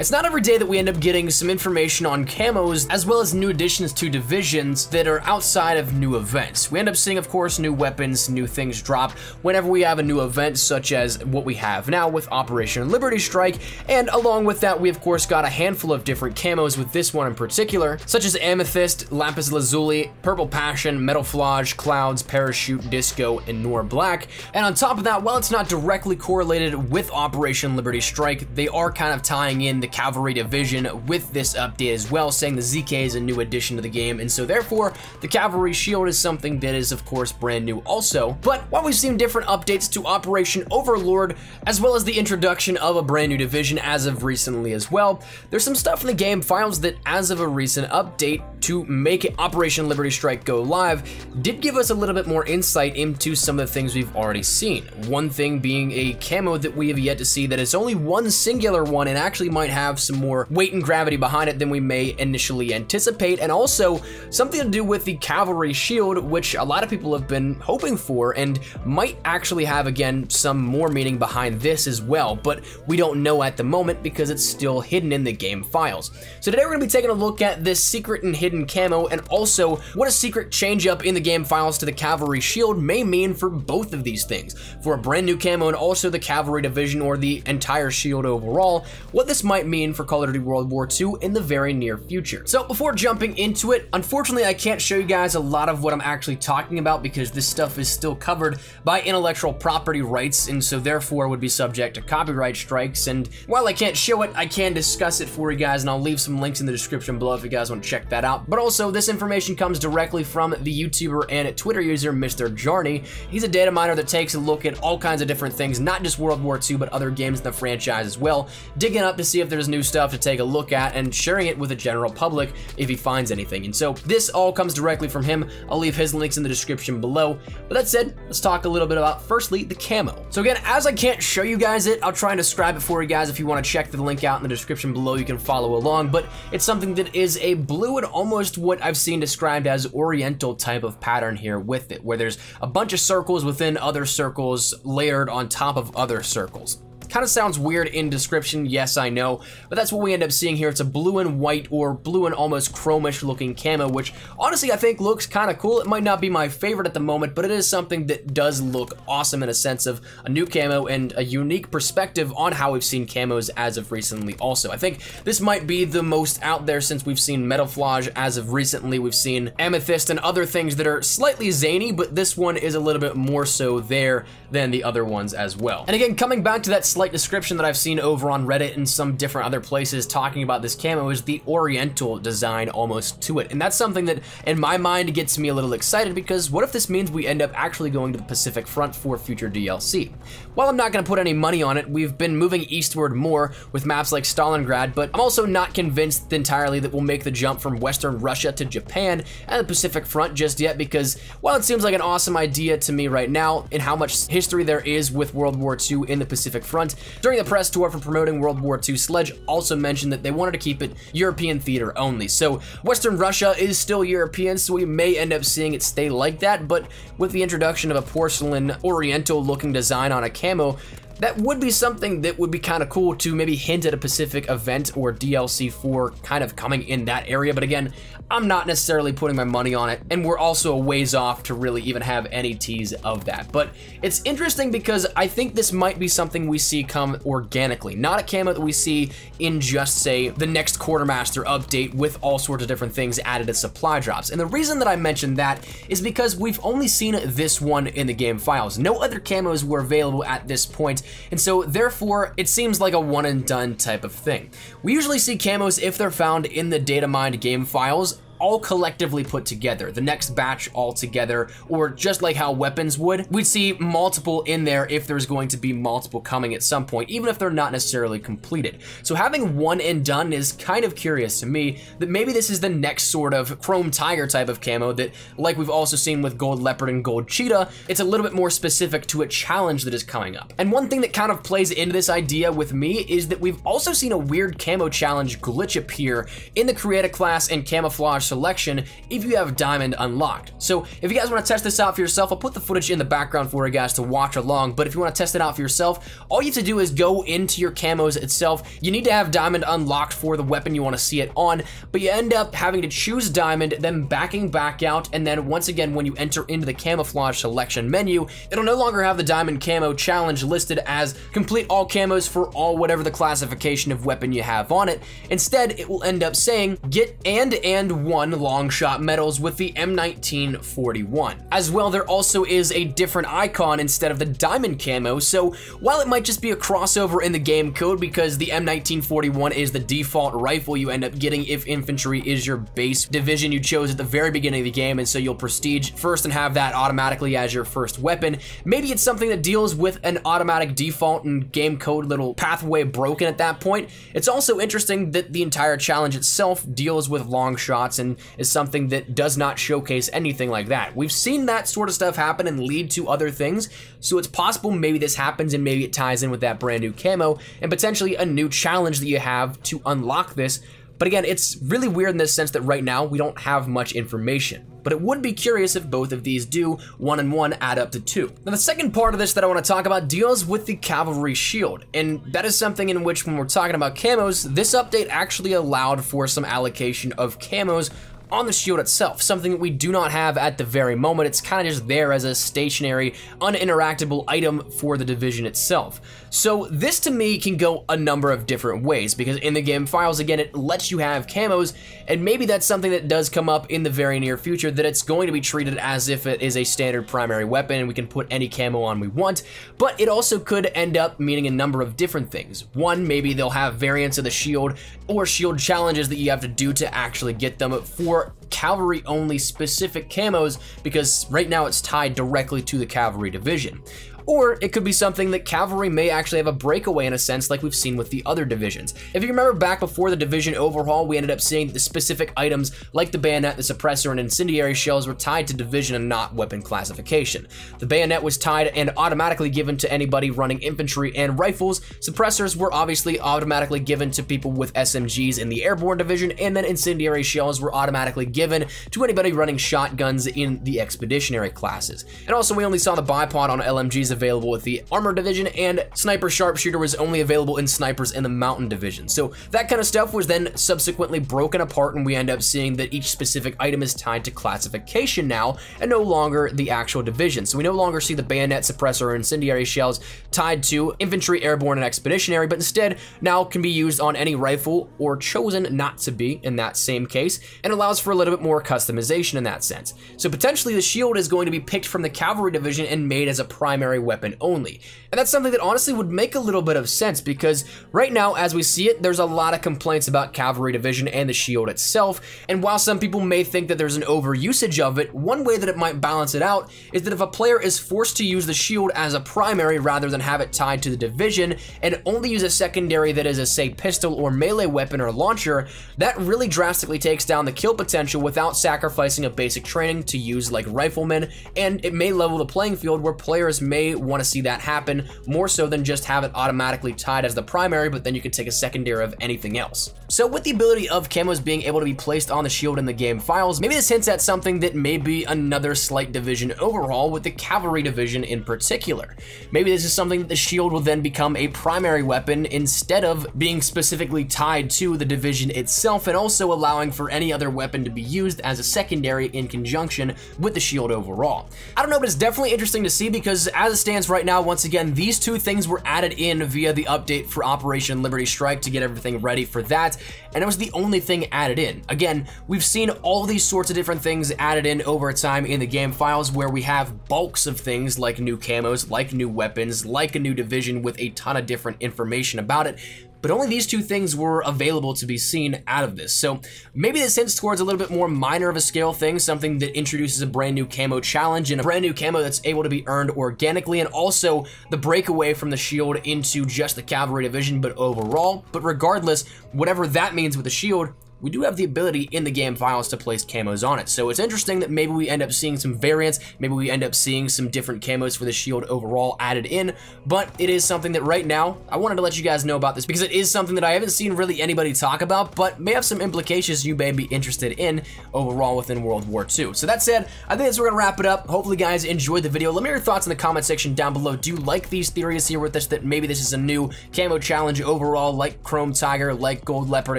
It's not every day that we end up getting some information on camos as well as new additions to divisions that are outside of new events. We end up seeing, of course, new weapons, new things drop whenever we have a new event, such as what we have now with Operation Liberty Strike, and along with that, we of course got a handful of different camos with this one in particular, such as Amethyst, Lapis Lazuli, Purple Passion, Metalflage, Clouds, Parachute, Disco, and Nor Black. And on top of that, while it's not directly correlated with Operation Liberty Strike, they are kind of tying in the Cavalry Division with this update as well, saying the ZK is a new addition to the game, and so therefore the Cavalry Shield is something that is of course brand new also. But while we've seen different updates to Operation Overlord, as well as the introduction of a brand new division as of recently as well, there's some stuff in the game files that as of a recent update to make Operation Liberty Strike go live did give us a little bit more insight into some of the things we've already seen. One thing being a camo that we have yet to see that is only one singular one and actually might have some more weight and gravity behind it than we may initially anticipate, and also something to do with the Cavalry Shield, which a lot of people have been hoping for and might actually have, again, some more meaning behind this as well, but we don't know at the moment because it's still hidden in the game files. So today we're going to be taking a look at this secret and hidden camo, and also what a secret change up in the game files to the Cavalry Shield may mean for both of these things, for a brand new camo and also the Cavalry Division or the entire shield overall, what this might mean for Call of Duty World War II in the very near future. So before jumping into it, unfortunately I can't show you guys a lot of what I'm actually talking about because this stuff is still covered by intellectual property rights, and so therefore would be subject to copyright strikes. And while I can't show it, I can discuss it for you guys, and I'll leave some links in the description below if you guys want to check that out. But also, this information comes directly from the YouTuber and Twitter user Mr. Jarny. He's a data miner that takes a look at all kinds of different things, not just World War II, but other games in the franchise as well, digging up to see if there's new stuff to take a look at and sharing it with the general public if he finds anything. And so this all comes directly from him. I'll leave his links in the description below. But that said, let's talk a little bit about, firstly, the camo. So again, as I can't show you guys it, I'll try and describe it for you guys. If you want to check the link out in the description below, you can follow along. But it's something that is a blue and almost what I've seen described as oriental type of pattern here with it, where there's a bunch of circles within other circles layered on top of other circles. Kind of sounds weird in description, yes, I know, but that's what we end up seeing here. It's a blue and white or blue and almost chromish looking camo, which honestly I think looks kind of cool. It might not be my favorite at the moment, but it is something that does look awesome in a sense of a new camo and a unique perspective on how we've seen camos as of recently also. I think this might be the most out there since we've seen Metalflage as of recently. We've seen Amethyst and other things that are slightly zany, but this one is a little bit more so there than the other ones as well. And again, coming back to that slight description that I've seen over on Reddit and some different other places talking about this camo is the oriental design almost to it. And that's something that in my mind gets me a little excited, because what if this means we end up actually going to the Pacific Front for future DLC? While I'm not going to put any money on it, we've been moving eastward more with maps like Stalingrad, but I'm also not convinced entirely that we'll make the jump from Western Russia to Japan and the Pacific Front just yet, because while it seems like an awesome idea to me right now in how much history there is with World War II in the Pacific Front, during the press tour for promoting World War II, Sledge also mentioned that they wanted to keep it European theater only. So Western Russia is still European, so we may end up seeing it stay like that, but with the introduction of a porcelain oriental looking design on a camo, that would be something that would be kind of cool to maybe hint at a Pacific event or DLC 4 kind of coming in that area. But again, I'm not necessarily putting my money on it, and we're also a ways off to really even have any tease of that. But it's interesting because I think this might be something we see come organically, not a camo that we see in just, say, the next Quartermaster update with all sorts of different things added as supply drops. And the reason that I mentioned that is because we've only seen this one in the game files. No other camos were available at this point, and so therefore it seems like a one and done type of thing. We usually see camos if they're found in the data mined game files, all collectively put together, the next batch all together, or just like how weapons would, we'd see multiple in there if there's going to be multiple coming at some point, even if they're not necessarily completed. So having one and done is kind of curious to me that maybe this is the next sort of Chrome Tiger type of camo that, like we've also seen with Gold Leopard and Gold Cheetah, it's a little bit more specific to a challenge that is coming up. And one thing that kind of plays into this idea with me is that we've also seen a weird camo challenge glitch appear in the Creator class and Camouflage selection if you have diamond unlocked. So if you guys want to test this out for yourself, I'll put the footage in the background for you guys to watch along, but if you want to test it out for yourself, all you have to do is go into your camos itself. You need to have diamond unlocked for the weapon you want to see it on, but you end up having to choose diamond, then backing back out, and then once again when you enter into the camouflage selection menu, it'll no longer have the diamond camo challenge listed as complete all camos for all whatever the classification of weapon you have on it. Instead, it will end up saying get and 1 long shot medals with the M1941. As well, there also is a different icon instead of the diamond camo, so while it might just be a crossover in the game code because the M1941 is the default rifle you end up getting if infantry is your base division you chose at the very beginning of the game, and so you'll prestige first and have that automatically as your first weapon. Maybe it's something that deals with an automatic default and game code little pathway broken at that point. It's also interesting that the entire challenge itself deals with long shots and is something that does not showcase anything like that. We've seen that sort of stuff happen and lead to other things, so it's possible maybe this happens and maybe it ties in with that brand new camo and potentially a new challenge that you have to unlock this. But again, it's really weird in the sense that right now we don't have much information. But it would be curious if both of these do 1 and 1 add up to 2. Now the second part of this that I want to talk about deals with the cavalry shield, and that is something in which when we're talking about camos, this update actually allowed for some allocation of camos on the shield itself, something that we do not have at the very moment. It's kind of just there as a stationary, uninteractable item for the division itself. So this to me can go a number of different ways, because in the game files, again, it lets you have camos, and maybe that's something that does come up in the very near future, that it's going to be treated as if it is a standard primary weapon and we can put any camo on we want, but it also could end up meaning a number of different things. One, maybe they'll have variants of the shield or shield challenges that you have to do to actually get them for cavalry only specific camos, because right now it's tied directly to the cavalry division. Or it could be something that cavalry may actually have a breakaway in a sense like we've seen with the other divisions. If you remember back before the division overhaul, we ended up seeing the specific items like the bayonet, the suppressor, and incendiary shells were tied to division and not weapon classification. The bayonet was tied and automatically given to anybody running infantry and rifles. Suppressors were obviously automatically given to people with SMGs in the airborne division, and then incendiary shells were automatically given to anybody running shotguns in the expeditionary classes. And also we only saw the bipod on LMGs available with the armor division, and sniper sharpshooter was only available in snipers in the mountain division. So that kind of stuff was then subsequently broken apart, and we end up seeing that each specific item is tied to classification now and no longer the actual division. So we no longer see the bayonet, suppressor, or incendiary shells tied to infantry, airborne, and expeditionary, but instead now can be used on any rifle or chosen not to be in that same case, and allows for a little bit more customization in that sense. So potentially the shield is going to be picked from the cavalry division and made as a primary weapon only. And that's something that honestly would make a little bit of sense, because right now as we see it, there's a lot of complaints about cavalry division and the shield itself, and while some people may think that there's an overusage of it, one way that it might balance it out is that if a player is forced to use the shield as a primary rather than have it tied to the division and only use a secondary that is a, say, pistol or melee weapon or launcher, that really drastically takes down the kill potential without sacrificing a basic training to use like riflemen, and it may level the playing field where players may want to see that happen more so than just have it automatically tied as the primary, but then you could take a secondary of anything else. So with the ability of camos being able to be placed on the shield in the game files, maybe this hints at something that may be another slight division overhaul with the cavalry division in particular. Maybe this is something that the shield will then become a primary weapon instead of being specifically tied to the division itself, and also allowing for any other weapon to be used as a secondary in conjunction with the shield overall. I don't know, but it's definitely interesting to see, because as it stands right now, once again, these two things were added in via the update for Operation Liberty Strike to get everything ready for that, and it was the only thing added in. Again, we've seen all these sorts of different things added in over time in the game files, where we have bulks of things like new camos, like new weapons, like a new division with a ton of different information about it, but only these two things were available to be seen out of this. So maybe this hints towards a little bit more minor of a scale thing, something that introduces a brand new camo challenge and a brand new camo that's able to be earned organically, and also the breakaway from the shield into just the cavalry division, but overall. But regardless, whatever that means with the shield, we do have the ability in the game files to place camos on it. So it's interesting that maybe we end up seeing some variants, maybe we end up seeing some different camos for the shield overall added in, but it is something that right now, I wanted to let you guys know about this because it is something that I haven't seen really anybody talk about, but may have some implications you may be interested in overall within World War II. So that said, I think that's where we're gonna wrap it up. Hopefully you guys enjoyed the video. Let me know your thoughts in the comment section down below. Do you like these theories here with this, that maybe this is a new camo challenge overall, like Chrome Tiger, like Gold Leopard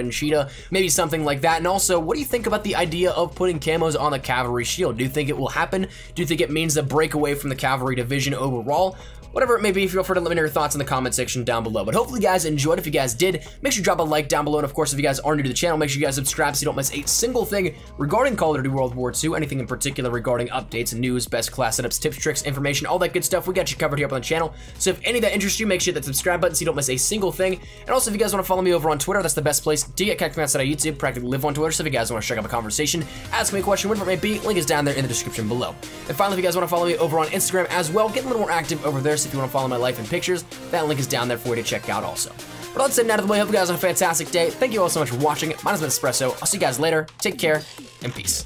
and Cheetah, maybe something like that? And also, what do you think about the idea of putting camos on the cavalry shield? Do you think it will happen? Do you think it means a breakaway from the cavalry division overall? Whatever it may be, feel free to let me know your thoughts in the comment section down below. But hopefully you guys enjoyed. If you guys did, make sure you drop a like down below. And of course, if you guys are new to the channel, make sure you guys subscribe so you don't miss a single thing regarding Call of Duty World War II, anything in particular regarding updates and news, best class setups, tips, tricks, information, all that good stuff. We got you covered here up on the channel. So if any of that interests you, make sure that subscribe button so you don't miss a single thing. And also, if you guys want to follow me over on Twitter, that's the best place to get connected outside of YouTube. Practically live on Twitter. So if you guys want to check out a conversation, ask me a question, whatever it may be, link is down there in the description below. And finally, if you guys want to follow me over on Instagram as well, get a little more active over there. So if you want to follow my life and pictures, that link is down there for you to check out also. But let's get out of the way. Hope you guys have a fantastic day. Thank you all so much for watching. My name has been Espresso. I'll see you guys later. Take care and peace.